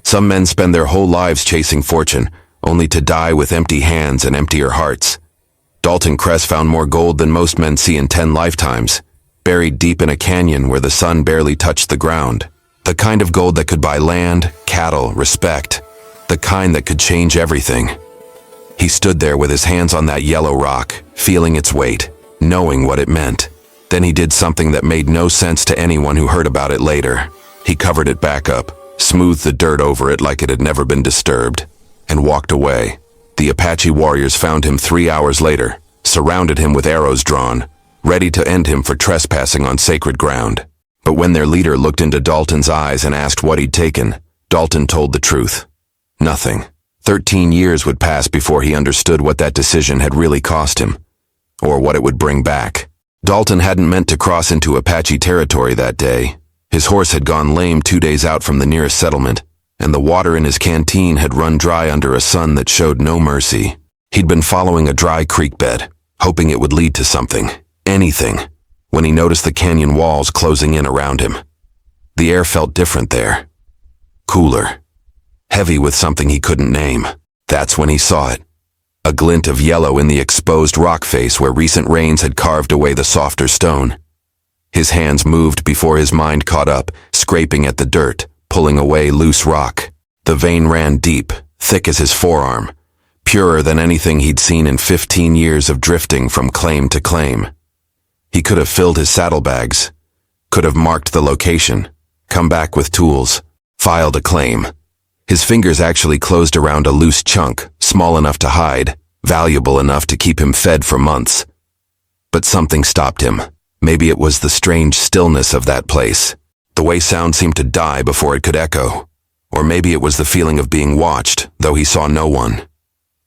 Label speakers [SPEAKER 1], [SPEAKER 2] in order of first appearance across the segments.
[SPEAKER 1] Some men spend their whole lives chasing fortune, only to die with empty hands and emptier hearts. Dalton Kress found more gold than most men see in 10 lifetimes, buried deep in a canyon where the sun barely touched the ground. The kind of gold that could buy land, cattle, respect. The kind that could change everything. He stood there with his hands on that yellow rock, feeling its weight, knowing what it meant. Then he did something that made no sense to anyone who heard about it later. He covered it back up, smoothed the dirt over it like it had never been disturbed, and walked away. The Apache warriors found him 3 hours later, surrounded him with arrows drawn, ready to end him for trespassing on sacred ground. But when their leader looked into Dalton's eyes and asked what he'd taken, Dalton told the truth. Nothing. 13 years would pass before he understood what that decision had really cost him, or what it would bring back. Dalton hadn't meant to cross into Apache territory that day. His horse had gone lame 2 days out from the nearest settlement, and the water in his canteen had run dry under a sun that showed no mercy. He'd been following a dry creek bed, hoping it would lead to something, anything, when he noticed the canyon walls closing in around him. The air felt different there. Cooler. Heavy with something he couldn't name. That's when he saw it. A glint of yellow in the exposed rock face where recent rains had carved away the softer stone. His hands moved before his mind caught up, scraping at the dirt, pulling away loose rock. The vein ran deep, thick as his forearm, purer than anything he'd seen in 15 years of drifting from claim to claim. He could have filled his saddlebags, could have marked the location, come back with tools, filed a claim. His fingers actually closed around a loose chunk, small enough to hide, valuable enough to keep him fed for months. But something stopped him. Maybe it was the strange stillness of that place, the way sound seemed to die before it could echo. Or maybe it was the feeling of being watched, though he saw no one.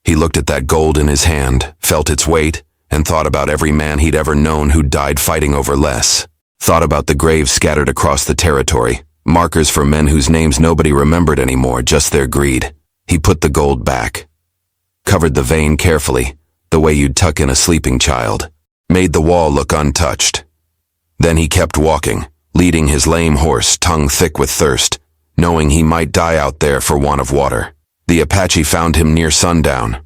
[SPEAKER 1] He looked at that gold in his hand, felt its weight, and thought about every man he'd ever known who died fighting over less. Thought about the graves scattered across the territory, markers for men whose names nobody remembered anymore, just their greed. He put the gold back. Covered the vein carefully, the way you'd tuck in a sleeping child. Made the wall look untouched. Then he kept walking, leading his lame horse, tongue thick with thirst, knowing he might die out there for want of water. The Apache found him near sundown.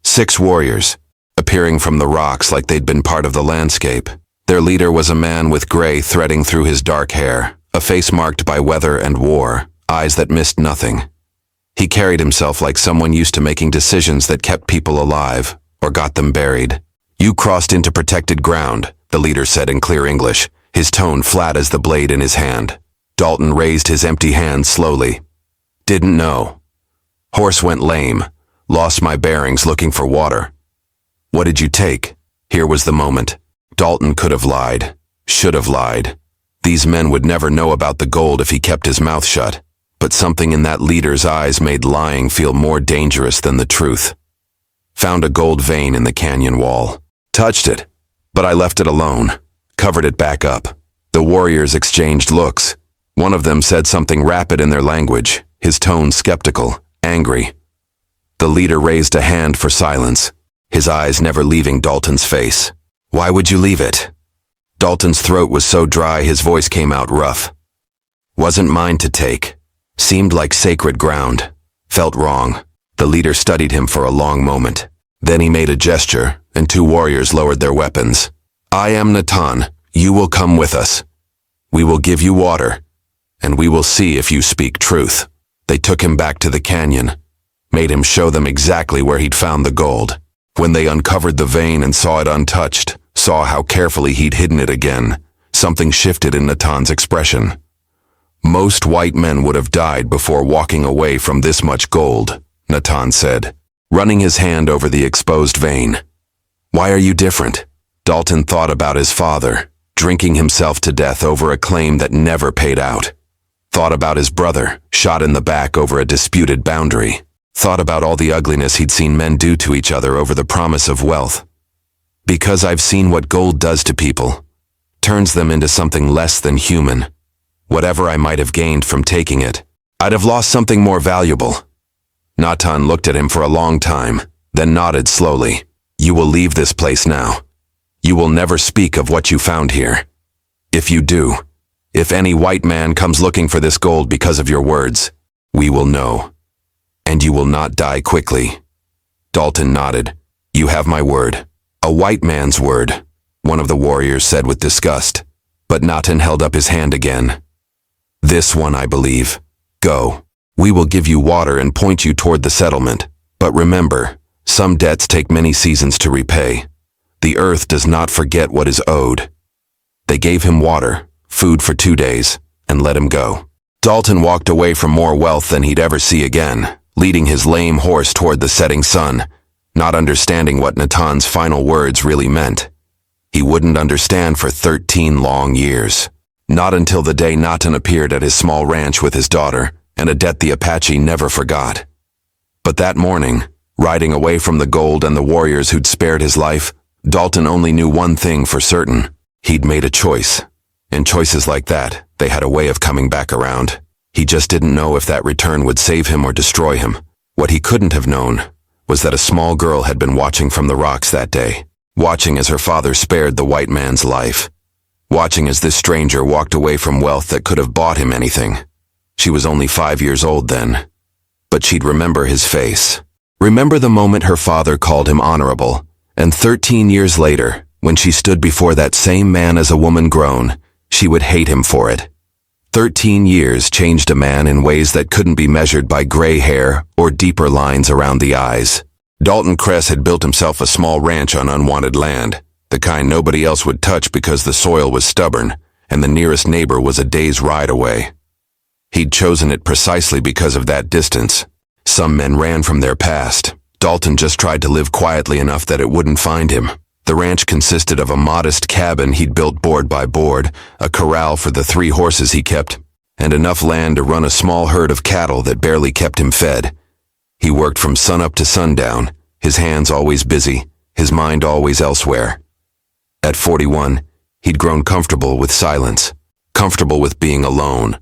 [SPEAKER 1] 6 warriors, appearing from the rocks like they'd been part of the landscape. Their leader was a man with gray threading through his dark hair, a face marked by weather and war, eyes that missed nothing. He carried himself like someone used to making decisions that kept people alive, or got them buried. "You crossed into protected ground," the leader said in clear English, his tone flat as the blade in his hand. Dalton raised his empty hand slowly. "Didn't know. Horse went lame. Lost my bearings looking for water." "What did you take?" Here was the moment. Dalton could have lied. Should have lied. These men would never know about the gold if he kept his mouth shut. But something in that leader's eyes made lying feel more dangerous than the truth. "Found a gold vein in the canyon wall. Touched it, but I left it alone. Covered it back up." The warriors exchanged looks. One of them said something rapid in their language, his tone skeptical, angry. The leader raised a hand for silence, his eyes never leaving Dalton's face. "Why would you leave it?" Dalton's throat was so dry his voice came out rough. "Wasn't mine to take. Seemed like sacred ground. Felt wrong." The leader studied him for a long moment. Then he made a gesture, and 2 warriors lowered their weapons. "I am Natan. You will come with us. We will give you water, and we will see if you speak truth." They took him back to the canyon, made him show them exactly where he'd found the gold. When they uncovered the vein and saw it untouched, saw how carefully he'd hidden it again, something shifted in Natan's expression. "Most white men would have died before walking away from this much gold," Natan said, running his hand over the exposed vein. "Why are you different?" Dalton thought about his father, drinking himself to death over a claim that never paid out. Thought about his brother, shot in the back over a disputed boundary. Thought about all the ugliness he'd seen men do to each other over the promise of wealth. "Because I've seen what gold does to people. Turns them into something less than human. Whatever I might have gained from taking it, I'd have lost something more valuable." Natan looked at him for a long time, then nodded slowly. "You will leave this place now. You will never speak of what you found here. If you do, if any white man comes looking for this gold because of your words, We will know. And you will not die quickly. Dalton nodded. You have my word. A white man's word, one of the warriors said with disgust. But Natan held up his hand again. This one I believe. Go. We will give you water and point you toward the settlement. But remember, some debts take many seasons to repay. The earth does not forget what is owed. They gave him water, food for 2 days, and let him go. Dalton walked away from more wealth than he'd ever see again, leading his lame horse toward the setting sun, not understanding what Natan's final words really meant. He wouldn't understand for 13 long years. Not until the day Natan appeared at his small ranch with his daughter, and a debt the Apache never forgot. But that morning, riding away from the gold and the warriors who'd spared his life, Dalton only knew one thing for certain. He'd made a choice. And choices like that, they had a way of coming back around. He just didn't know if that return would save him or destroy him. What he couldn't have known was that a small girl had been watching from the rocks that day, watching as her father spared the white man's life, watching as this stranger walked away from wealth that could have bought him anything. She was only 5 years old then, but she'd remember his face. Remember the moment her father called him honorable, and 13 years later, when she stood before that same man as a woman grown, she would hate him for it. 13 years changed a man in ways that couldn't be measured by gray hair or deeper lines around the eyes. Dalton Kress had built himself a small ranch on unwanted land, the kind nobody else would touch because the soil was stubborn, and the nearest neighbor was a day's ride away. He'd chosen it precisely because of that distance. Some men ran from their past. Dalton just tried to live quietly enough that it wouldn't find him. The ranch consisted of a modest cabin he'd built board by board, a corral for the 3 horses he kept, and enough land to run a small herd of cattle that barely kept him fed. He worked from sunup to sundown, his hands always busy, his mind always elsewhere. At 41, he'd grown comfortable with silence, comfortable with being alone.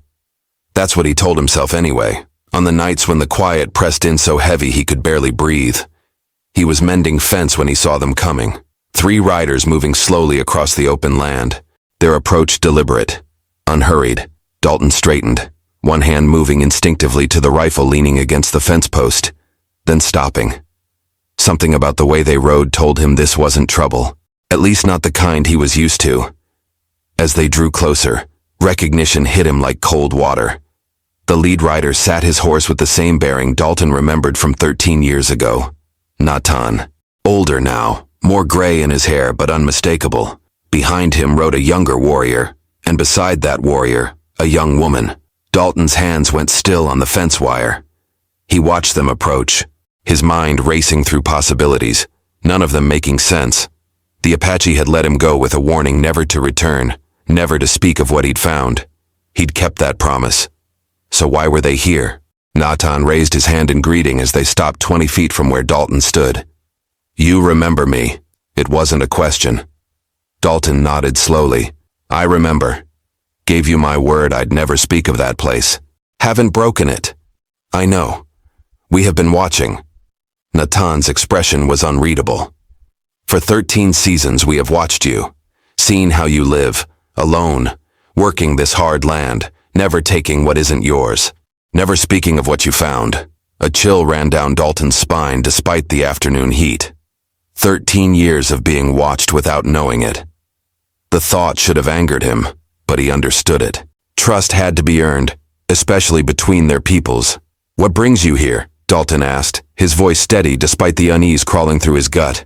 [SPEAKER 1] That's what he told himself anyway, on the nights when the quiet pressed in so heavy he could barely breathe. He was mending fence when he saw them coming. 3 riders moving slowly across the open land, their approach deliberate, unhurried. Dalton straightened, one hand moving instinctively to the rifle leaning against the fence post, then stopping. Something about the way they rode told him this wasn't trouble, at least not the kind he was used to. As they drew closer, recognition hit him like cold water. The lead rider sat his horse with the same bearing Dalton remembered from 13 years ago. Natan, older now, more gray in his hair but unmistakable. Behind him rode a younger warrior, and beside that warrior, a young woman. Dalton's hands went still on the fence wire. He watched them approach, his mind racing through possibilities, none of them making sense. The Apache had let him go with a warning never to return, never to speak of what he'd found. He'd kept that promise. So why were they here? Natan raised his hand in greeting as they stopped 20 feet from where Dalton stood. You remember me. It wasn't a question. Dalton nodded slowly. I remember. Gave you my word I'd never speak of that place. Haven't broken it. I know. We have been watching. Natan's expression was unreadable. For 13 seasons we have watched you, seen how you live, alone, working this hard land, never taking what isn't yours, never speaking of what you found. A chill ran down Dalton's spine despite the afternoon heat. 13 years of being watched without knowing it. The thought should have angered him, but he understood it. Trust had to be earned, especially between their peoples. What brings you here? Dalton asked, his voice steady despite the unease crawling through his gut.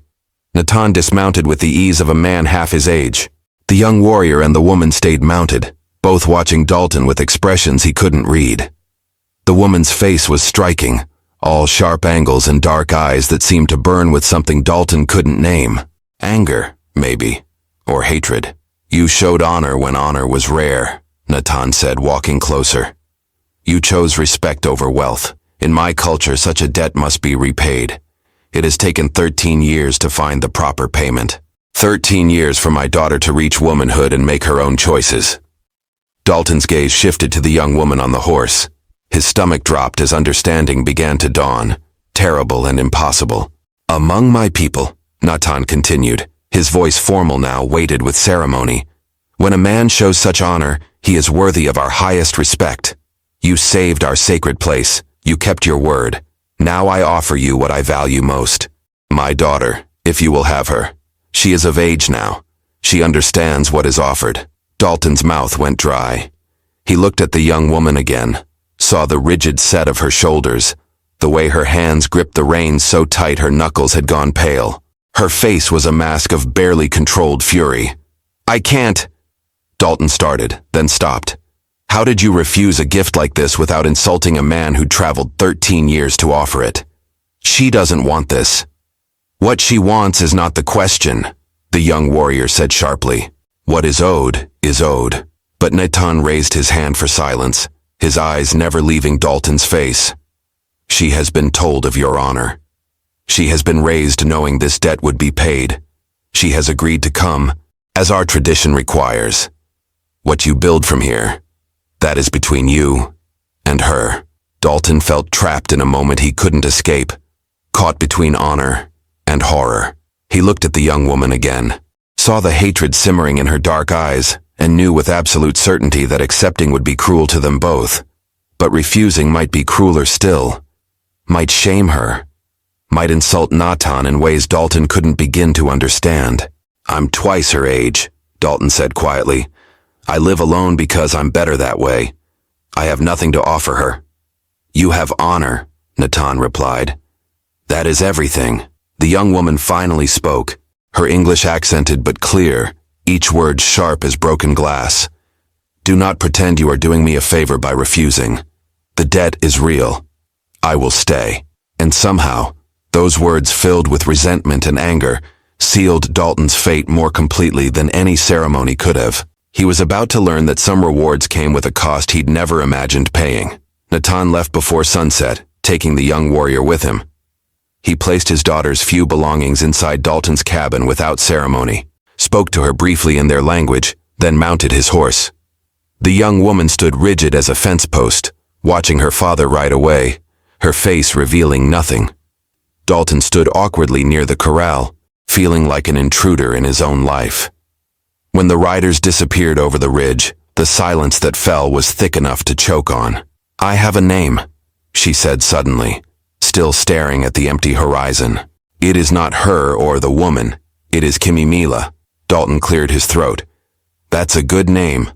[SPEAKER 1] Natan dismounted with the ease of a man half his age. The young warrior and the woman stayed mounted, both watching Dalton with expressions he couldn't read. The woman's face was striking, all sharp angles and dark eyes that seemed to burn with something Dalton couldn't name. Anger, maybe, or hatred. You showed honor when honor was rare, Natan said, walking closer. You chose respect over wealth. In my culture, such a debt must be repaid. It has taken 13 years to find the proper payment. 13 years for my daughter to reach womanhood and make her own choices. Dalton's gaze shifted to the young woman on the horse. His stomach dropped as understanding began to dawn, terrible and impossible. Among my people, Natan continued, his voice formal now, weighted with ceremony. When a man shows such honor, he is worthy of our highest respect. You saved our sacred place. You kept your word. Now I offer you what I value most. My daughter, if you will have her. She is of age now. She understands what is offered. Dalton's mouth went dry. He looked at the young woman again, saw the rigid set of her shoulders, the way her hands gripped the reins so tight her knuckles had gone pale. Her face was a mask of barely controlled fury. I can't. Dalton started, then stopped. How did you refuse a gift like this without insulting a man who'd traveled 13 years to offer it? She doesn't want this. What she wants is not the question, the young warrior said sharply. What is owed is owed. But Natan raised his hand for silence, his eyes never leaving Dalton's face. She has been told of your honor. She has been raised knowing this debt would be paid. She has agreed to come, as our tradition requires. What you build from here, that is between you and her. Dalton felt trapped in a moment he couldn't escape, caught between honor and horror. He looked at the young woman again, saw the hatred simmering in her dark eyes, and knew with absolute certainty that accepting would be cruel to them both. But refusing might be crueler still, might shame her, might insult Natan in ways Dalton couldn't begin to understand. I'm twice her age, Dalton said quietly. I live alone because I'm better that way. I have nothing to offer her. You have honor, Natan replied. That is everything. The young woman finally spoke, her English accented but clear, each word sharp as broken glass. Do not pretend you are doing me a favor by refusing. The debt is real. I will stay. And somehow, those words filled with resentment and anger sealed Dalton's fate more completely than any ceremony could have. He was about to learn that some rewards came with a cost he'd never imagined paying. Natan left before sunset, taking the young warrior with him. He placed his daughter's few belongings inside Dalton's cabin without ceremony, spoke to her briefly in their language, then mounted his horse. The young woman stood rigid as a fence post, watching her father ride away, her face revealing nothing. Dalton stood awkwardly near the corral, feeling like an intruder in his own life. When the riders disappeared over the ridge, the silence that fell was thick enough to choke on. I have a name, she said suddenly, still staring at the empty horizon. It is not her or the woman, it is Kimimila. Dalton cleared his throat. That's a good name.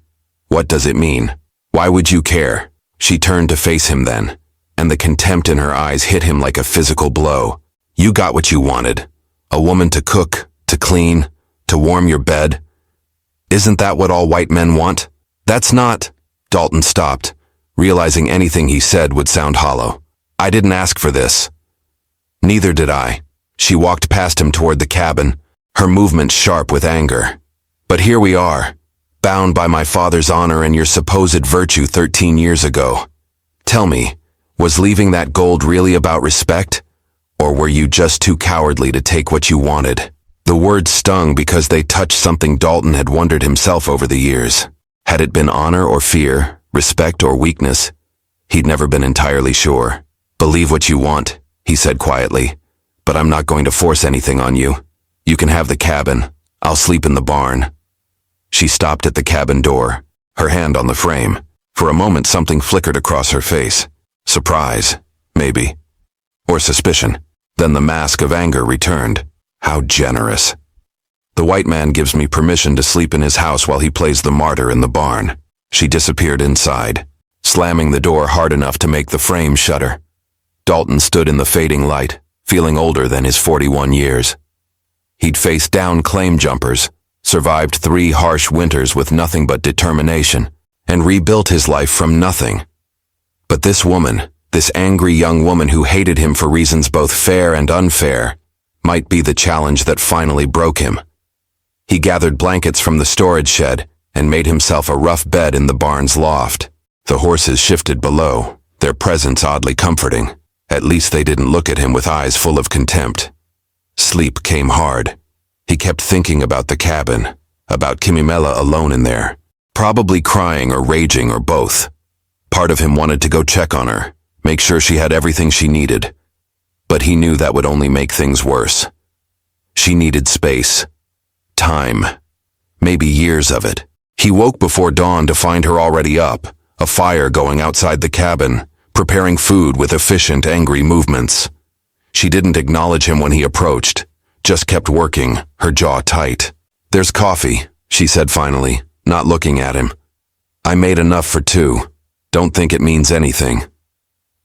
[SPEAKER 1] What does it mean? Why would you care? She turned to face him then, and the contempt in her eyes hit him like a physical blow. You got what you wanted. A woman to cook, to clean, to warm your bed. Isn't that what all white men want? That's not. Dalton stopped, realizing anything he said would sound hollow. I didn't ask for this. Neither did I. She walked past him toward the cabin, her movement sharp with anger. But here we are, bound by my father's honor and your supposed virtue 13 years ago. Tell me, was leaving that gold really about respect? Or were you just too cowardly to take what you wanted? The words stung because they touched something Dalton had wondered himself over the years. Had it been honor or fear, respect or weakness? He'd never been entirely sure. Believe what you want, he said quietly, but I'm not going to force anything on you. You can have the cabin. I'll sleep in the barn. She stopped at the cabin door, her hand on the frame. For a moment something flickered across her face. Surprise, maybe. Or suspicion. Then the mask of anger returned. How generous. The white man gives me permission to sleep in his house while he plays the martyr in the barn. She disappeared inside, slamming the door hard enough to make the frame shudder. Dalton stood in the fading light, feeling older than his 41 years. He'd faced down claim jumpers, survived 3 harsh winters with nothing but determination, and rebuilt his life from nothing. But this woman, this angry young woman who hated him for reasons both fair and unfair, might be the challenge that finally broke him. He gathered blankets from the storage shed and made himself a rough bed in the barn's loft. The horses shifted below, their presence oddly comforting. At least they didn't look at him with eyes full of contempt. Sleep came hard. He kept thinking about the cabin, about Kimimela alone in there, probably crying or raging or both. Part of him wanted to go check on her, make sure she had everything she needed. But he knew that would only make things worse. She needed space. Time. Maybe years of it. He woke before dawn to find her already up, a fire going outside the cabin, preparing food with efficient, angry movements. She didn't acknowledge him when he approached, just kept working, her jaw tight. "There's coffee," she said finally, not looking at him. "I made enough for two. Don't think it means anything."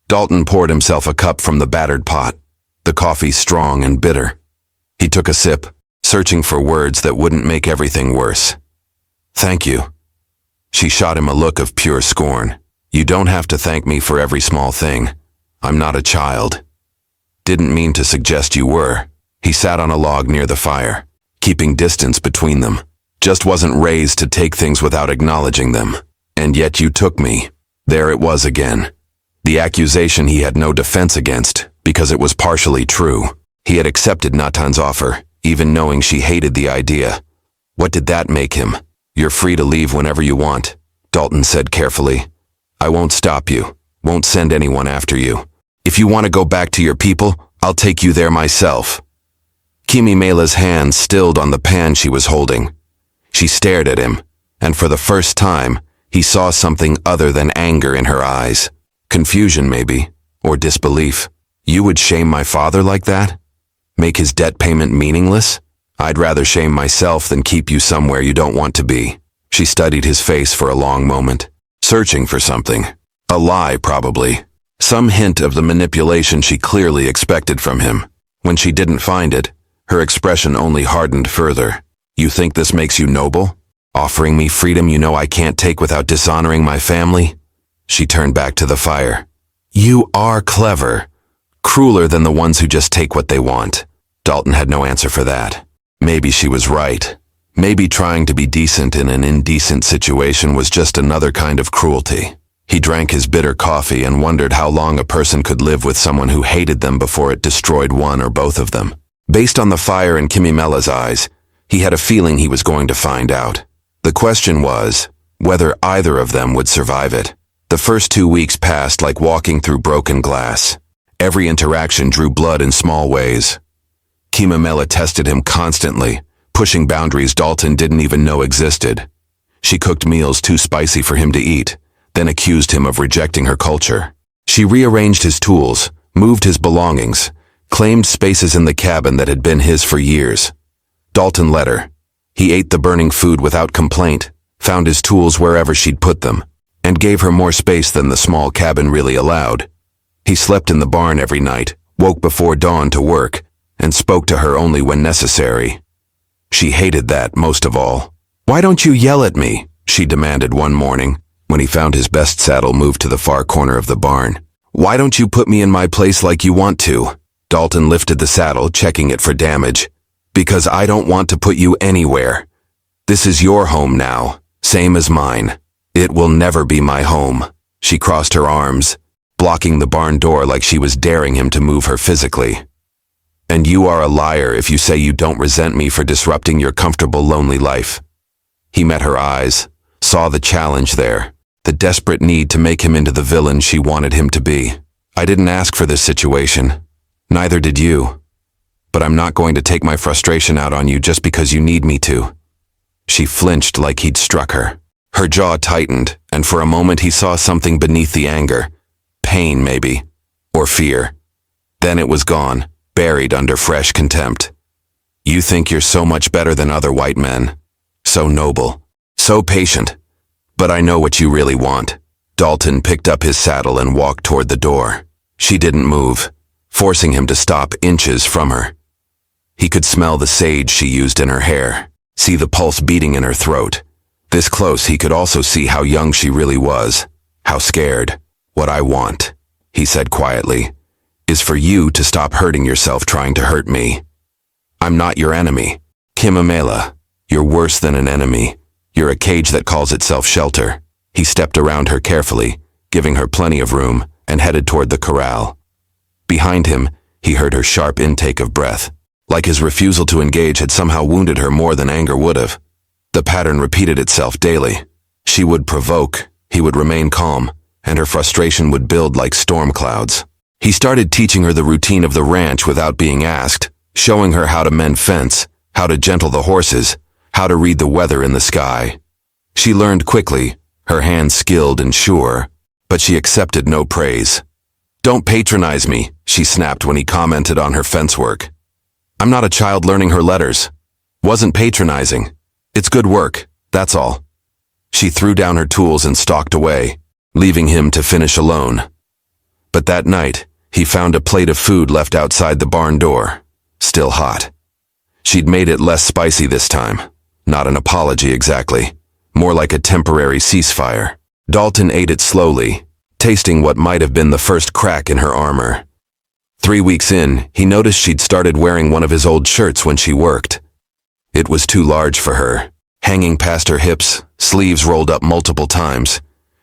[SPEAKER 1] Dalton poured himself a cup from the battered pot, the coffee strong and bitter. He took a sip, searching for words that wouldn't make everything worse. "Thank you." She shot him a look of pure scorn. "You don't have to thank me for every small thing. I'm not a child." "Didn't mean to suggest you were." He sat on a log near the fire, keeping distance between them. "Just wasn't raised to take things without acknowledging them. And yet you took me." There it was again. The accusation he had no defense against, because it was partially true. He had accepted Natan's offer, even knowing she hated the idea. What did that make him? "You're free to leave whenever you want," Dalton said carefully. "I won't stop you, won't send anyone after you. If you want to go back to your people, I'll take you there myself." Kimimela's hand stilled on the pan she was holding. She stared at him, and for the first time, he saw something other than anger in her eyes. Confusion, maybe, or disbelief. "You would shame my father like that? Make his debt payment meaningless? I'd rather shame myself than keep you somewhere you don't want to be." She studied his face for a long moment, searching for something. A lie, probably. Some hint of the manipulation she clearly expected from him. When she didn't find it, her expression only hardened further. "You think this makes you noble? Offering me freedom you know I can't take without dishonoring my family?" She turned back to the fire. "You are clever. Crueler than the ones who just take what they want." Dalton had no answer for that. Maybe she was right. Maybe trying to be decent in an indecent situation was just another kind of cruelty. He drank his bitter coffee and wondered how long a person could live with someone who hated them before it destroyed one or both of them. Based on the fire in Kimimela's eyes, he had a feeling he was going to find out. The question was whether either of them would survive it. The first 2 weeks passed like walking through broken glass. Every interaction drew blood in small ways. Kimimela tested him constantly, pushing boundaries Dalton didn't even know existed. She cooked meals too spicy for him to eat, then accused him of rejecting her culture. She rearranged his tools, moved his belongings, claimed spaces in the cabin that had been his for years. Dalton let her. He ate the burning food without complaint, found his tools wherever she'd put them, and gave her more space than the small cabin really allowed. He slept in the barn every night, woke before dawn to work, and spoke to her only when necessary. She hated that most of all. "Why don't you yell at me?" she demanded one morning, when he found his best saddle moved to the far corner of the barn. "Why don't you put me in my place like you want to?" Dalton lifted the saddle, checking it for damage. "Because I don't want to put you anywhere. This is your home now, same as mine. It will never be my home." She crossed her arms, blocking the barn door like she was daring him to move her physically. "And you are a liar if you say you don't resent me for disrupting your comfortable, lonely life." He met her eyes, saw the challenge there, the desperate need to make him into the villain she wanted him to be. "I didn't ask for this situation. Neither did you. But I'm not going to take my frustration out on you just because you need me to." She flinched like he'd struck her. Her jaw tightened, and for a moment he saw something beneath the anger. Pain, maybe. Or fear. Then it was gone, buried under fresh contempt. "You think you're so much better than other white men. So noble. So patient. But I know what you really want." Dalton picked up his saddle and walked toward the door. She didn't move, forcing him to stop inches from her. He could smell the sage she used in her hair, see the pulse beating in her throat. This close, he could also see how young she really was, how scared. "What I want," he said quietly, "is for you to stop hurting yourself trying to hurt me. I'm not your enemy. Kimimela, you're worse than an enemy. You're a cage that calls itself shelter." He stepped around her carefully, giving her plenty of room, and headed toward the corral. Behind him, he heard her sharp intake of breath. Like his refusal to engage had somehow wounded her more than anger would have. The pattern repeated itself daily. She would provoke, he would remain calm, and her frustration would build like storm clouds. He started teaching her the routine of the ranch without being asked, showing her how to mend fence, how to gentle the horses, how to read the weather in the sky. She learned quickly, her hands skilled and sure, but she accepted no praise. "Don't patronize me," she snapped when he commented on her fence work. "I'm not a child learning her letters. Wasn't patronizing. It's good work, that's all." She threw down her tools and stalked away, leaving him to finish alone. But that night, he found a plate of food left outside the barn door, still hot. She'd made it less spicy this time. Not an apology exactly, more like a temporary ceasefire. Dalton ate it slowly, tasting what might have been the first crack in her armor. 3 weeks in, he noticed she'd started wearing one of his old shirts when she worked. It was too large for her, hanging past her hips, sleeves rolled up multiple times.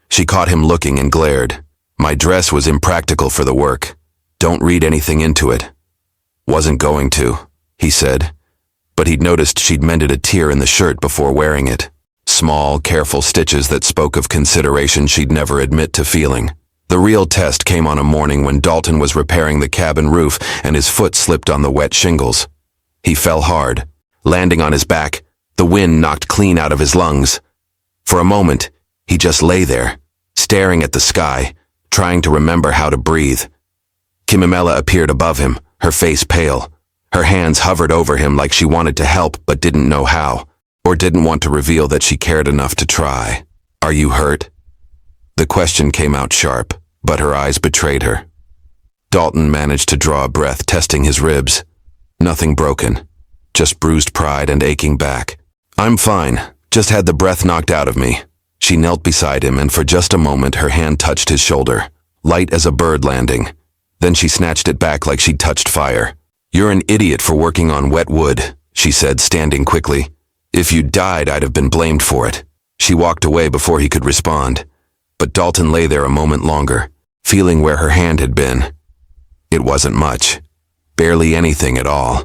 [SPEAKER 1] She caught him looking and glared. "My dress was impractical for the work. Don't read anything into it." "Wasn't going to," he said, but he'd noticed she'd mended a tear in the shirt before wearing it. Small, careful stitches that spoke of consideration she'd never admit to feeling. The real test came on a morning when Dalton was repairing the cabin roof and his foot slipped on the wet shingles. He fell hard, landing on his back, the wind knocked clean out of his lungs. For a moment, he just lay there, staring at the sky, trying to remember how to breathe. Kimimela appeared above him, her face pale. Her hands hovered over him like she wanted to help but didn't know how, or didn't want to reveal that she cared enough to try. "Are you hurt?" The question came out sharp, but her eyes betrayed her. Dalton managed to draw a breath, testing his ribs. Nothing broken, just bruised pride and aching back. "I'm fine, just had the breath knocked out of me." She knelt beside him, and for just a moment her hand touched his shoulder, light as a bird landing. Then she snatched it back like she'd touched fire. "You're an idiot for working on wet wood," she said, standing quickly. "If you died, I'd have been blamed for it." She walked away before he could respond, but Dalton lay there a moment longer, feeling where her hand had been. It wasn't much, barely anything at all.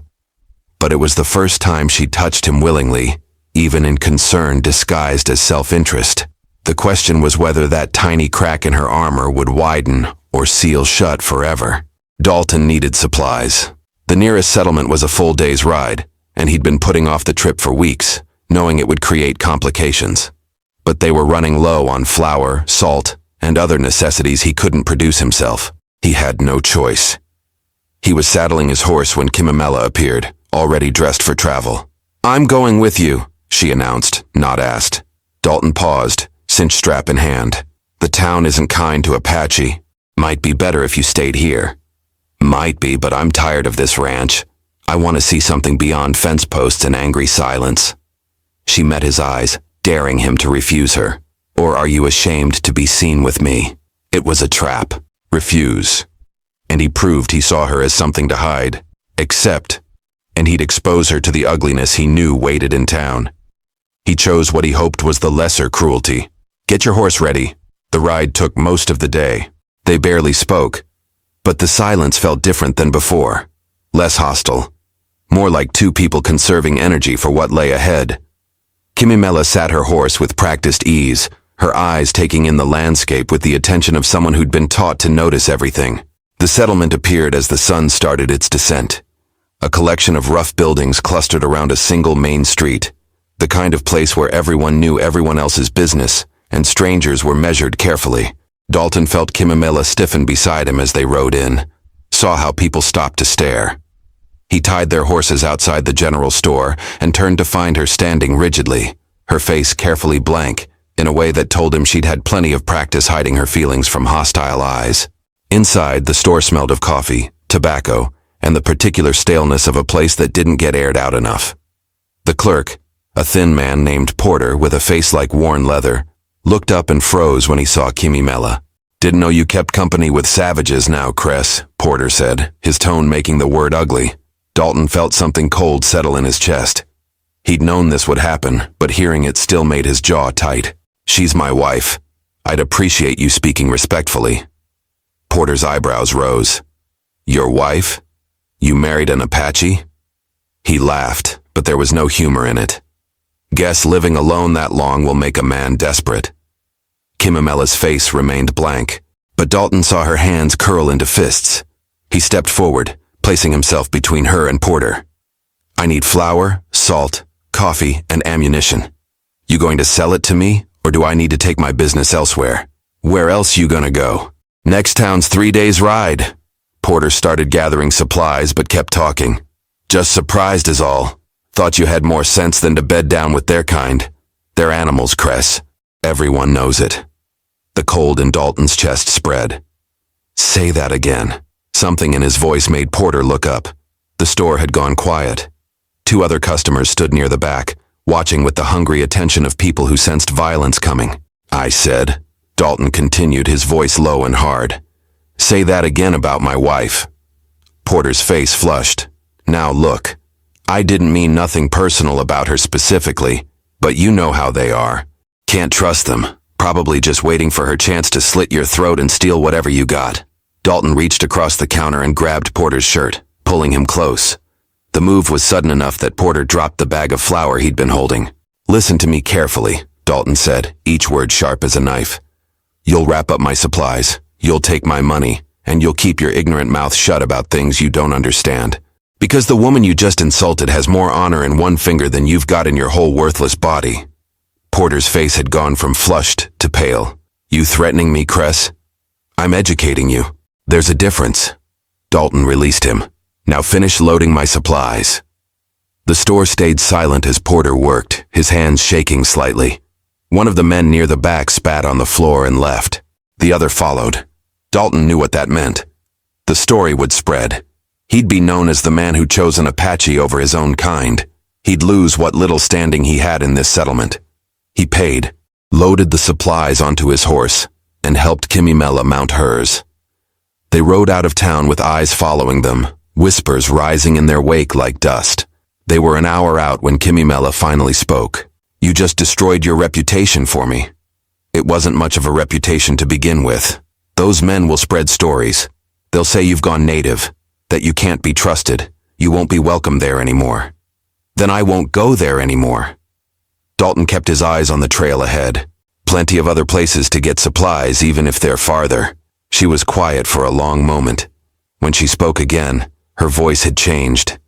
[SPEAKER 1] But it was the first time she touched him willingly, even in concern disguised as self-interest. The question was whether that tiny crack in her armor would widen or seal shut forever. Dalton needed supplies. The nearest settlement was a full day's ride, and he'd been putting off the trip for weeks, knowing it would create complications. But they were running low on flour, salt, and other necessities he couldn't produce himself. He had no choice. He was saddling his horse when Kimimela appeared, already dressed for travel. "I'm going with you," she announced, not asked. Dalton paused, cinch strap in hand. "The town isn't kind to Apache. Might be better if you stayed here." "Might be, but I'm tired of this ranch. I want to see something beyond fence posts and angry silence." She met his eyes, daring him to refuse her. "Or are you ashamed to be seen with me?" It was a trap. Refuse. And he proved he saw her as something to hide. Accept. And he'd expose her to the ugliness he knew waited in town. He chose what he hoped was the lesser cruelty. "Get your horse ready." The ride took most of the day. They barely spoke, but the silence felt different than before. Less hostile. More like two people conserving energy for what lay ahead. Kimimela sat her horse with practiced ease, her eyes taking in the landscape with the attention of someone who'd been taught to notice everything. The settlement appeared as the sun started its descent. A collection of rough buildings clustered around a single main street, the kind of place where everyone knew everyone else's business, and strangers were measured carefully. Dalton felt Kimimela stiffen beside him as they rode in, saw how people stopped to stare. He tied their horses outside the general store and turned to find her standing rigidly, her face carefully blank, in a way that told him she'd had plenty of practice hiding her feelings from hostile eyes. Inside, the store smelled of coffee, tobacco, and the particular staleness of a place that didn't get aired out enough. The clerk, a thin man named Porter with a face like worn leather, looked up and froze when he saw Kimimela. "Didn't know you kept company with savages now, Cress," Porter said, his tone making the word ugly. Dalton felt something cold settle in his chest. He'd known this would happen, but hearing it still made his jaw tight. "She's my wife. I'd appreciate you speaking respectfully." Porter's eyebrows rose. "Your wife? You married an Apache?" He laughed, but there was no humor in it. "Guess living alone that long will make a man desperate." Kimimela's face remained blank, but Dalton saw her hands curl into fists. He stepped forward, placing himself between her and Porter. "I need flour, salt, coffee, and ammunition. You going to sell it to me, Or do I need to take my business elsewhere? Where else you gonna go? Next town's 3 days' ride. Porter started gathering supplies but kept talking. Just surprised is all. Thought you had more sense than to bed down with their kind. They're animals, Cress. Everyone knows it. The cold in Dalton's chest spread. Say that again. Something in his voice made Porter look up. The store had gone quiet. 2 other customers stood near the back, watching with the hungry attention of people who sensed violence coming. I said. Dalton continued, his voice low and hard. Say that again about my wife. Porter's face flushed. Now look. I didn't mean nothing personal about her specifically, but you know how they are. Can't trust them. Probably just waiting for her chance to slit your throat and steal whatever you got. Dalton reached across the counter and grabbed Porter's shirt, pulling him close. The move was sudden enough that Porter dropped the bag of flour he'd been holding. Listen to me carefully, Dalton said, each word sharp as a knife. You'll wrap up my supplies, you'll take my money, and you'll keep your ignorant mouth shut about things you don't understand. Because the woman you just insulted has more honor in one finger than you've got in your whole worthless body. Porter's face had gone from flushed to pale. You threatening me, Cress? I'm educating you. There's a difference. Dalton released him. Now finish loading my supplies. The store stayed silent as Porter worked, his hands shaking slightly. One of the men near the back spat on the floor and left. The other followed. Dalton knew what that meant. The story would spread. He'd be known as the man who chose an Apache over his own kind. He'd lose what little standing he had in this settlement. He paid, loaded the supplies onto his horse, and helped Kimimela mount hers. They rode out of town with eyes following them, whispers rising in their wake like dust. They were an hour out when Kimimela finally spoke. You just destroyed your reputation for me. It wasn't much of a reputation to begin with. Those men will spread stories. They'll say you've gone native, that you can't be trusted, you won't be welcome there anymore. Then I won't go there anymore. Dalton kept his eyes on the trail ahead. Plenty of other places to get supplies, even if they're farther. She was quiet for a long moment. When she spoke again, her voice had changed.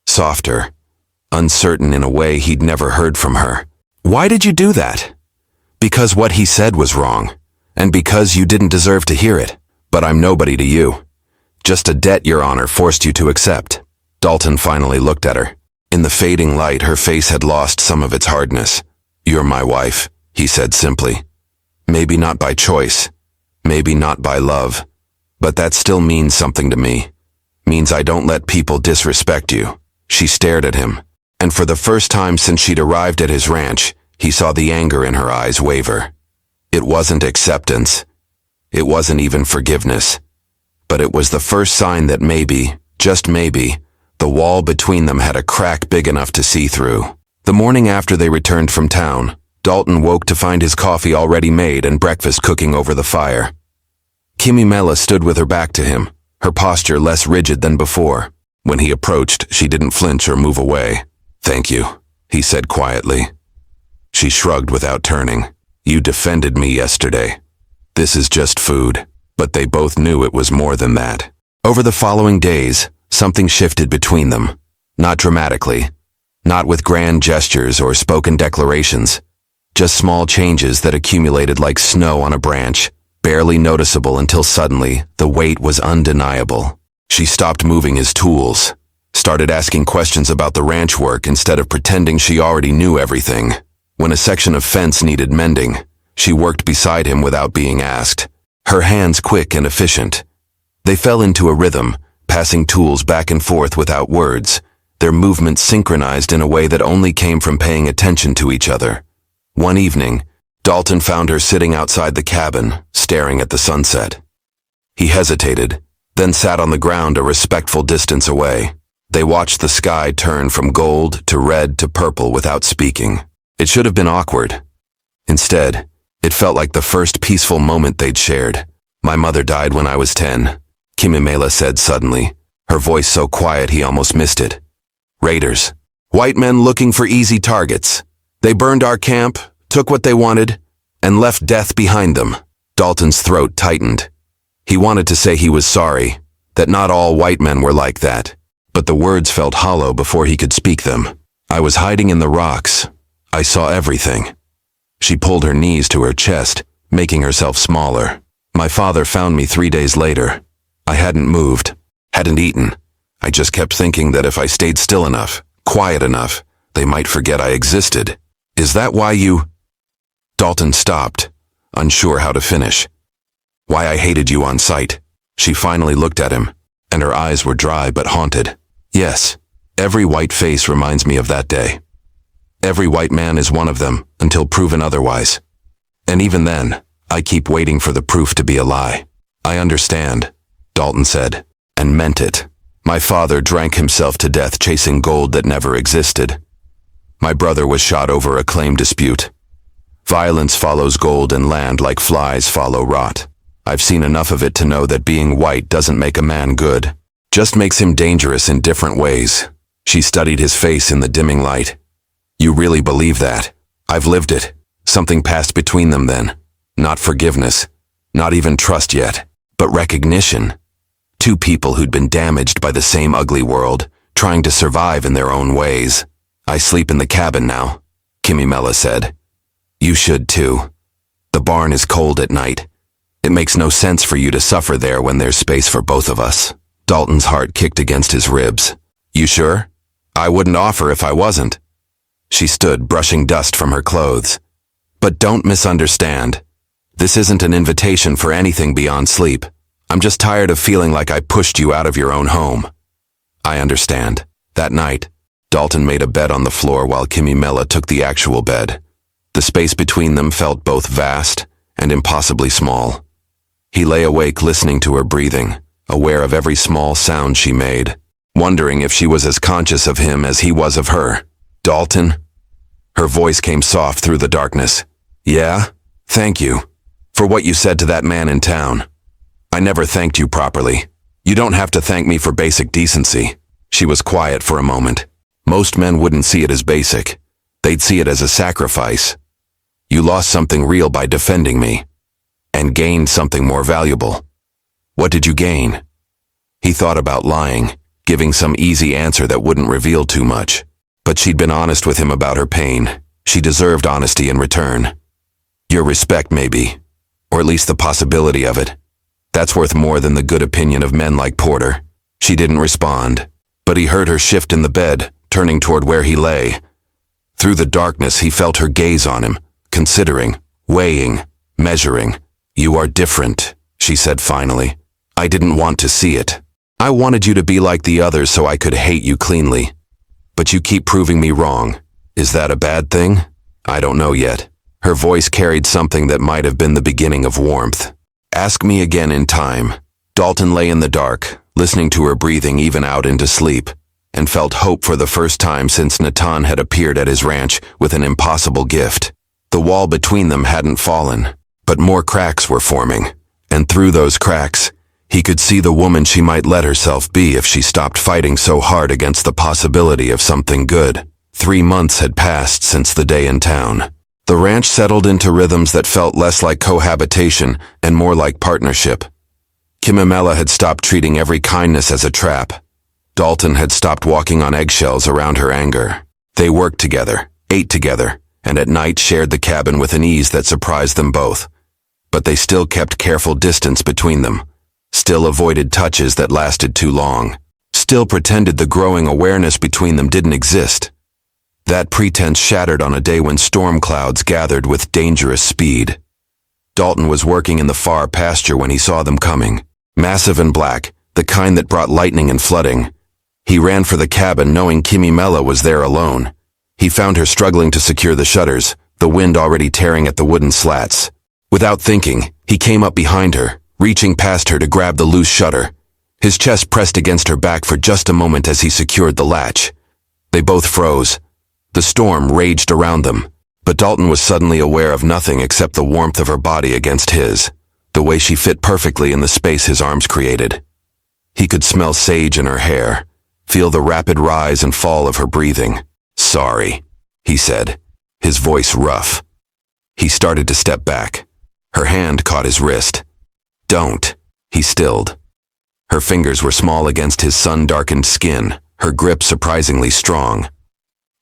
[SPEAKER 1] Softer, uncertain in a way he'd never heard from her. Why did you do that? Because what he said was wrong, and because you didn't deserve to hear it. But I'm nobody to you. Just a debt your honor forced you to accept. Dalton finally looked at her. In the fading light, her face had lost some of its hardness. You're my wife, he said simply. Maybe not by choice, maybe not by love, but that still means something to me. Means I don't let people disrespect you. She stared at him, and for the first time since she'd arrived at his ranch, he saw the anger in her eyes waver. It wasn't acceptance. It wasn't even forgiveness. But it was the first sign that maybe, just maybe, the wall between them had a crack big enough to see through. The morning after they returned from town, Dalton woke to find his coffee already made and breakfast cooking over the fire. Kimimela stood with her back to him, her posture less rigid than before. When he approached, she didn't flinch or move away. Thank you, he said quietly. She shrugged without turning. You defended me yesterday. This is just food, but they both knew it was more than that. Over the following days, something shifted between them. Not dramatically, not with grand gestures or spoken declarations, just small changes that accumulated like snow on a branch, barely noticeable until suddenly the weight was undeniable. She stopped moving his tools, started asking questions about the ranch work instead of pretending she already knew everything. When a section of fence needed mending, she worked beside him without being asked, her hands quick and efficient. They fell into a rhythm, passing tools back and forth without words, their movements synchronized in a way that only came from paying attention to each other. One evening, Dalton found her sitting outside the cabin, staring at the sunset. He hesitated, then sat on the ground a respectful distance away. They watched the sky turn from gold to red to purple without speaking. It should have been awkward. Instead, it felt like the first peaceful moment they'd shared. My mother died when I was 10, Kimimela said suddenly, her voice so quiet he almost missed it. Raiders. White men looking for easy targets. They burned our camp, took what they wanted, and left death behind them. Dalton's throat tightened. He wanted to say he was sorry, that not all white men were like that, but the words felt hollow before he could speak them. I was hiding in the rocks. I saw everything. She pulled her knees to her chest, making herself smaller. My father found me 3 days later. I hadn't moved, hadn't eaten. I just kept thinking that if I stayed still enough, quiet enough, they might forget I existed. Is that why you... Dalton stopped, unsure how to finish. Why I hated you on sight. She finally looked at him, and her eyes were dry but haunted. Yes, every white face reminds me of that day. Every white man is one of them, until proven otherwise. And even then, I keep waiting for the proof to be a lie. I understand, Dalton said, and meant it. My father drank himself to death chasing gold that never existed. My brother was shot over a claim dispute. Violence follows gold and land like flies follow rot. I've seen enough of it to know that being white doesn't make a man good, just makes him dangerous in different ways. She studied his face in the dimming light. You really believe that? I've lived it. Something passed between them then. Not forgiveness, not even trust yet, but recognition. Two people who'd been damaged by the same ugly world, trying to survive in their own ways. I sleep in the cabin now, Kimimela said. You should too. The barn is cold at night. It makes no sense for you to suffer there when there's space for both of us. Dalton's heart kicked against his ribs. You sure? I wouldn't offer if I wasn't. She stood, brushing dust from her clothes. But don't misunderstand. This isn't an invitation for anything beyond sleep. I'm just tired of feeling like I pushed you out of your own home. I understand. That night, Dalton made a bed on the floor while Kimimela took the actual bed. The space between them felt both vast and impossibly small. He lay awake listening to her breathing, aware of every small sound she made, wondering if she was as conscious of him as he was of her. Dalton? Her voice came soft through the darkness. Yeah? Thank you. For what you said to that man in town. I never thanked you properly. You don't have to thank me for basic decency. She was quiet for a moment. Most men wouldn't see it as basic. They'd see it as a sacrifice. You lost something real by defending me, and gained something more valuable. What did you gain? He thought about lying, giving some easy answer that wouldn't reveal too much. But she'd been honest with him about her pain. She deserved honesty in return. Your respect, maybe, or at least the possibility of it. That's worth more than the good opinion of men like Porter. She didn't respond, but he heard her shift in the bed, turning toward where he lay. Through the darkness, he felt her gaze on him, considering, weighing, measuring. You are different, she said finally. I didn't want to see it. I wanted you to be like the others so I could hate you cleanly. But you keep proving me wrong. Is that a bad thing? I don't know yet. Her voice carried something that might have been the beginning of warmth. Ask me again in time. Dalton lay in the dark, listening to her breathing even out into sleep, and felt hope for the first time since Natan had appeared at his ranch with an impossible gift. The wall between them hadn't fallen, but more cracks were forming, and through those cracks, he could see the woman she might let herself be if she stopped fighting so hard against the possibility of something good. 3 months had passed since the day in town. The ranch settled into rhythms that felt less like cohabitation and more like partnership. Kimimela had stopped treating every kindness as a trap. Dalton had stopped walking on eggshells around her anger. They worked together, ate together, and at night shared the cabin with an ease that surprised them both. But they still kept careful distance between them, still avoided touches that lasted too long, still pretended the growing awareness between them didn't exist. That pretense shattered on a day when storm clouds gathered with dangerous speed. Dalton was working in the far pasture when he saw them coming, massive and black, the kind that brought lightning and flooding. He ran for the cabin knowing Kimimela was there alone. He found her struggling to secure the shutters, the wind already tearing at the wooden slats. Without thinking, he came up behind her, reaching past her to grab the loose shutter. His chest pressed against her back for just a moment as he secured the latch. They both froze. The storm raged around them, but Dalton was suddenly aware of nothing except the warmth of her body against his, the way she fit perfectly in the space his arms created. He could smell sage in her hair, feel the rapid rise and fall of her breathing. Sorry, he said, his voice rough. He started to step back. Her hand caught his wrist. Don't, he stilled. Her fingers were small against his sun-darkened skin, her grip surprisingly strong.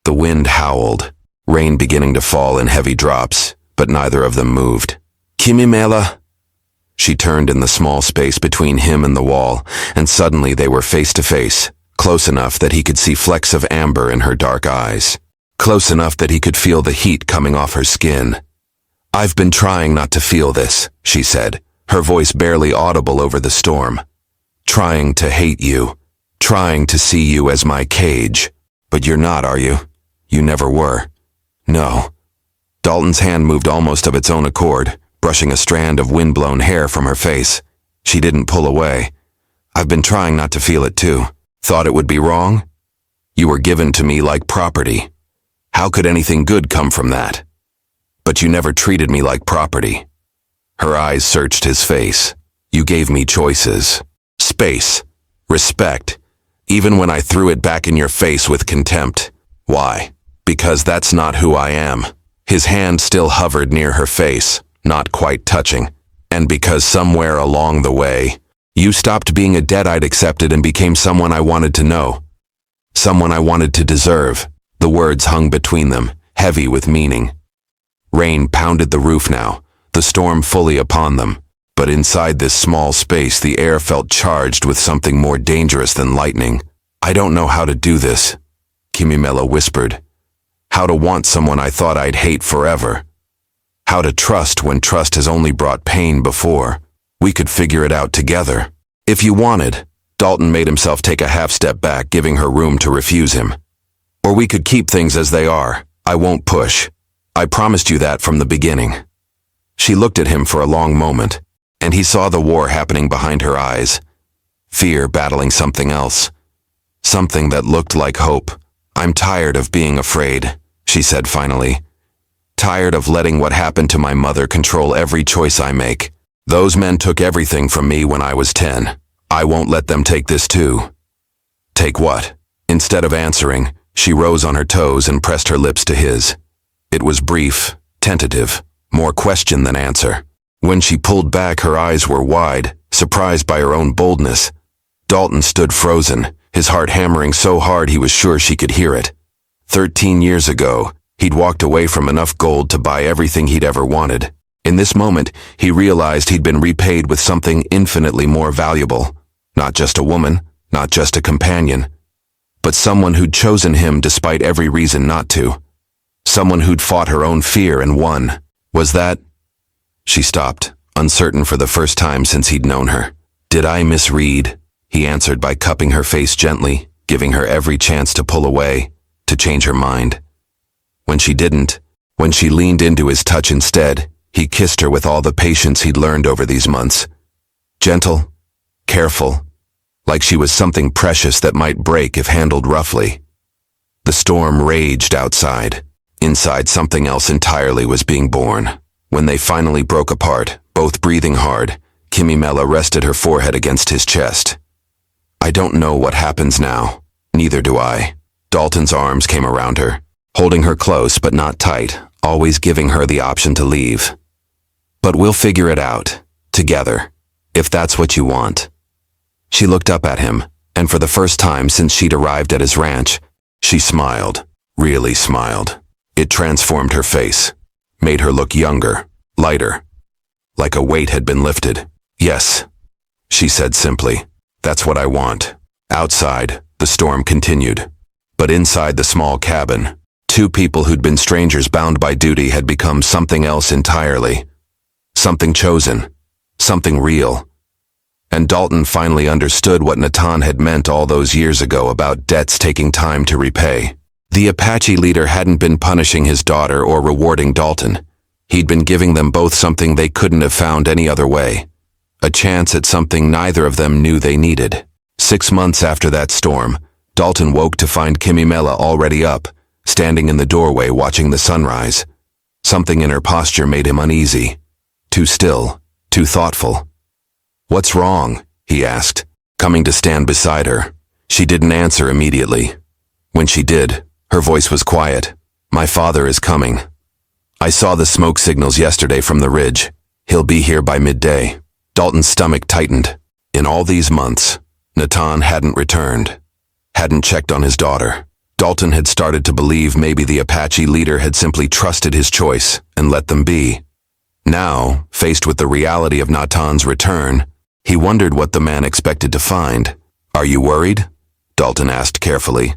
[SPEAKER 1] The wind howled, rain beginning to fall in heavy drops, but neither of them moved. Kimimela? She turned in the small space between him and the wall, and suddenly they were face to face, close enough that he could see flecks of amber in her dark eyes. Close enough that he could feel the heat coming off her skin. "I've been trying not to feel this," she said, her voice barely audible over the storm. "Trying to hate you. Trying to see you as my cage. But you're not, are you? You never were." "No." Dalton's hand moved almost of its own accord, brushing a strand of wind-blown hair from her face. She didn't pull away. "I've been trying not to feel it too. Thought it would be wrong? You were given to me like property. How could anything good come from that? But you never treated me like property." Her eyes searched his face. "You gave me choices. Space. Respect. Even when I threw it back in your face with contempt. Why? Because that's not who I am." His hand still hovered near her face, not quite touching. "And because somewhere along the way, you stopped being a debt I'd accepted and became someone I wanted to know. Someone I wanted to deserve." The words hung between them, heavy with meaning. Rain pounded the roof now, the storm fully upon them. But inside this small space, the air felt charged with something more dangerous than lightning. "I don't know how to do this," Kimimela whispered. "How to want someone I thought I'd hate forever. How to trust when trust has only brought pain before. We could figure it out together. If you wanted." Dalton made himself take a half step back, giving her room to refuse him. "Or we could keep things as they are. I won't push. I promised you that from the beginning." She looked at him for a long moment, and he saw the war happening behind her eyes. Fear battling something else. Something that looked like hope. "I'm tired of being afraid," she said finally. "Tired of letting what happened to my mother control every choice I make. Those men took everything from me when I was 10. I won't let them take this too." "Take what?" Instead of answering, she rose on her toes and pressed her lips to his. It was brief, tentative, more question than answer. When she pulled back, her eyes were wide, surprised by her own boldness. Dalton stood frozen, his heart hammering so hard he was sure she could hear it. 13 years ago, he'd walked away from enough gold to buy everything he'd ever wanted. In this moment, he realized he'd been repaid with something infinitely more valuable. Not just a woman, not just a companion, but someone who'd chosen him despite every reason not to. Someone who'd fought her own fear and won. Was that... She stopped, uncertain for the first time since he'd known her. "Did I misread?" He answered by cupping her face gently, giving her every chance to pull away, to change her mind. When she didn't, when she leaned into his touch instead, he kissed her with all the patience he'd learned over these months. Gentle, careful, like she was something precious that might break if handled roughly. The storm raged outside. Inside, something else entirely was being born. When they finally broke apart, both breathing hard, Kimimela rested her forehead against his chest. "I don't know what happens now. Neither do I." Dalton's arms came around her, holding her close but not tight, always giving her the option to leave. "But we'll figure it out, together, if that's what you want." She looked up at him, and for the first time since she'd arrived at his ranch, she smiled, really smiled. It transformed her face, made her look younger, lighter, like a weight had been lifted. "Yes," she said simply, "that's what I want." Outside, the storm continued. But inside the small cabin, two people who'd been strangers bound by duty had become something else entirely. Something chosen, something real. And Dalton finally understood what Natan had meant all those years ago about debts taking time to repay. The Apache leader hadn't been punishing his daughter or rewarding Dalton. He'd been giving them both something they couldn't have found any other way. A chance at something neither of them knew they needed. 6 months after that storm, Dalton woke to find Kimimela already up, standing in the doorway watching the sunrise. Something in her posture made him uneasy. Too still, too thoughtful. "What's wrong?" he asked, coming to stand beside her. She didn't answer immediately. When she did, her voice was quiet. "My father is coming. I saw the smoke signals yesterday from the ridge. He'll be here by midday." Dalton's stomach tightened. In all these months, Natan hadn't returned, hadn't checked on his daughter, Dalton had started to believe maybe the Apache leader had simply trusted his choice and let them be. Now, faced with the reality of Natan's return, he wondered what the man expected to find. "Are you worried?" Dalton asked carefully.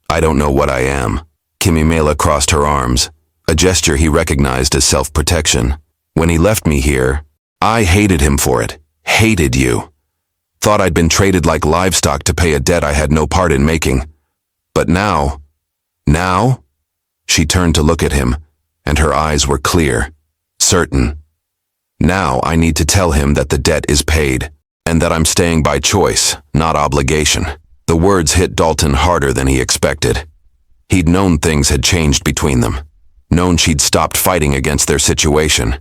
[SPEAKER 1] "I don't know what I am." Kimimela crossed her arms, a gesture he recognized as self-protection. "When he left me here, I hated him for it. Hated you. Thought I'd been traded like livestock to pay a debt I had no part in making. But now..." She turned to look at him, and her eyes were clear, certain. "Now I need to tell him that the debt is paid, and that I'm staying by choice, not obligation." The words hit Dalton harder than he expected. He'd known things had changed between them, known she'd stopped fighting against their situation.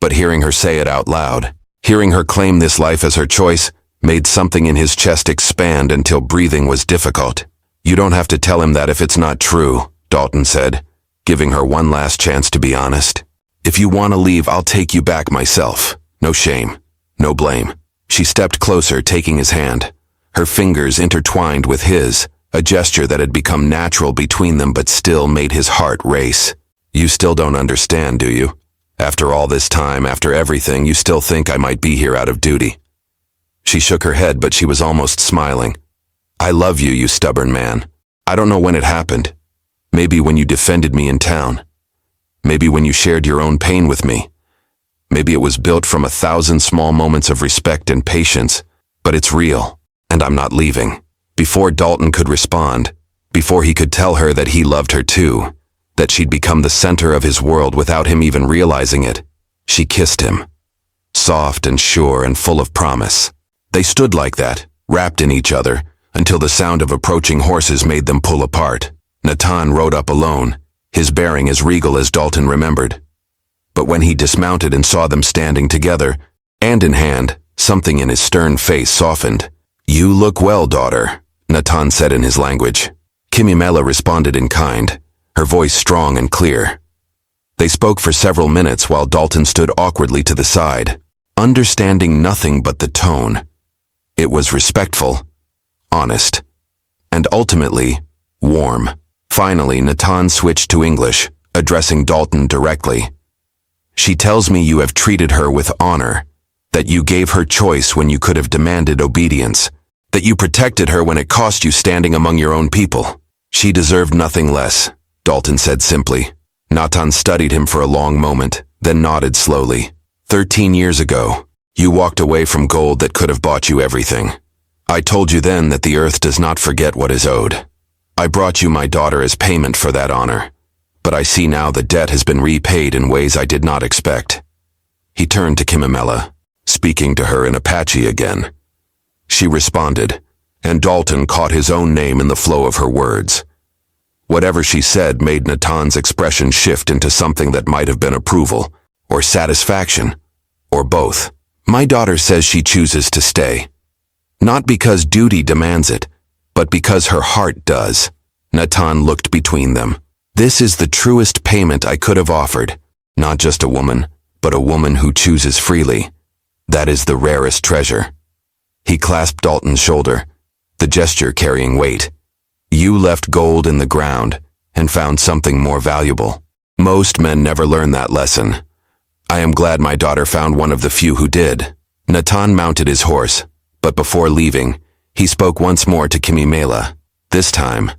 [SPEAKER 1] But hearing her say it out loud, hearing her claim this life as her choice, made something in his chest expand until breathing was difficult. "You don't have to tell him that if it's not true," Dalton said, giving her one last chance to be honest. "If you want to leave, I'll take you back myself. No shame, no blame." She stepped closer, taking his hand, her fingers intertwined with his, a gesture that had become natural between them but still made his heart race. "You still don't understand, do you? After all this time, after everything, you still think I might be here out of duty?" She shook her head, but she was almost smiling. "I love you, you stubborn man. I don't know when it happened. Maybe when you defended me in town. Maybe when you shared your own pain with me. Maybe it was built from 1,000 small moments of respect and patience, but it's real, and I'm not leaving." Before Dalton could respond, before he could tell her that he loved her too, that she'd become the center of his world without him even realizing it, she kissed him. Soft and sure and full of promise. They stood like that, wrapped in each other, until the sound of approaching horses made them pull apart. Natan rode up alone, his bearing as regal as Dalton remembered. But when he dismounted and saw them standing together, hand in hand, something in his stern face softened. "You look well, daughter," Natan said in his language. Kimimela responded in kind, her voice strong and clear. They spoke for several minutes while Dalton stood awkwardly to the side, understanding nothing but the tone. It was respectful, honest, and ultimately, warm. Finally, Natan switched to English, addressing Dalton directly. "She tells me you have treated her with honor, that you gave her choice when you could have demanded obedience, that you protected her when it cost you standing among your own people. She deserved nothing less," Dalton said simply. Natan studied him for a long moment, then nodded slowly. 13 years ago, you walked away from gold that could have bought you everything. I told you then that the earth does not forget what is owed. I brought you my daughter as payment for that honor, but I see now the debt has been repaid in ways I did not expect." He turned to Kimimela, speaking to her in Apache again. She responded, and Dalton caught his own name in the flow of her words. Whatever she said made Natan's expression shift into something that might have been approval, or satisfaction, or both. "My daughter says she chooses to stay. Not because duty demands it, but because her heart does." Natan looked between them. "This is the truest payment I could have offered. Not just a woman, but a woman who chooses freely. That is the rarest treasure." He clasped Dalton's shoulder, the gesture carrying weight. "You left gold in the ground and found something more valuable. Most men never learn that lesson. I am glad my daughter found one of the few who did." Natan mounted his horse, but before leaving, he spoke once more to Kimimela. This time,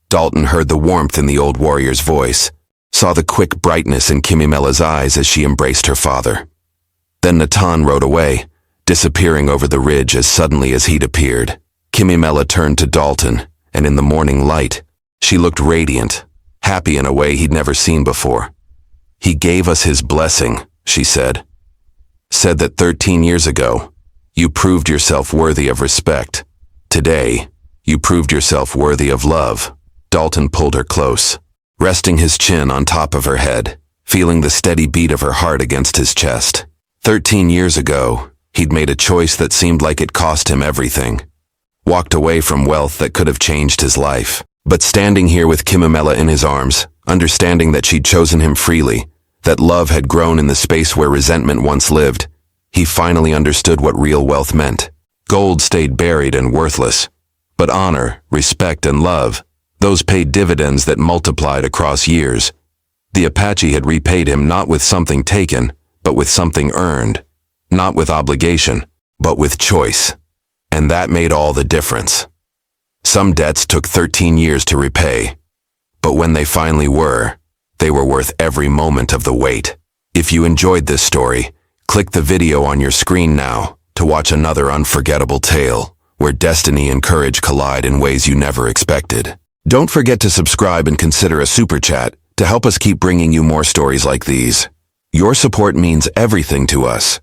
[SPEAKER 1] Dalton heard the warmth in the old warrior's voice, saw the quick brightness in Kimimela's eyes as she embraced her father. Then Natan rode away, disappearing over the ridge as suddenly as he'd appeared. Kimimela turned to Dalton, and in the morning light, she looked radiant, happy in a way he'd never seen before. "He gave us his blessing," she said. "Said that 13 years ago, you proved yourself worthy of respect. Today, you proved yourself worthy of love." Dalton pulled her close, resting his chin on top of her head, feeling the steady beat of her heart against his chest. 13 years ago, he'd made a choice that seemed like it cost him everything. Walked away from wealth that could have changed his life. But standing here with Kimimela in his arms, understanding that she'd chosen him freely, that love had grown in the space where resentment once lived, he finally understood what real wealth meant. Gold stayed buried and worthless, but honor, respect, and love, Those paid dividends that multiplied across years. The Apache had repaid him not with something taken, but with something earned. Not with obligation, but with choice. And that made all the difference. Some debts took 13 years to repay. But when they finally were, they were worth every moment of the wait. If you enjoyed this story, click the video on your screen now to watch another unforgettable tale where destiny and courage collide in ways you never expected. Don't forget to subscribe and consider a super chat to help us keep bringing you more stories like these. Your support means everything to us.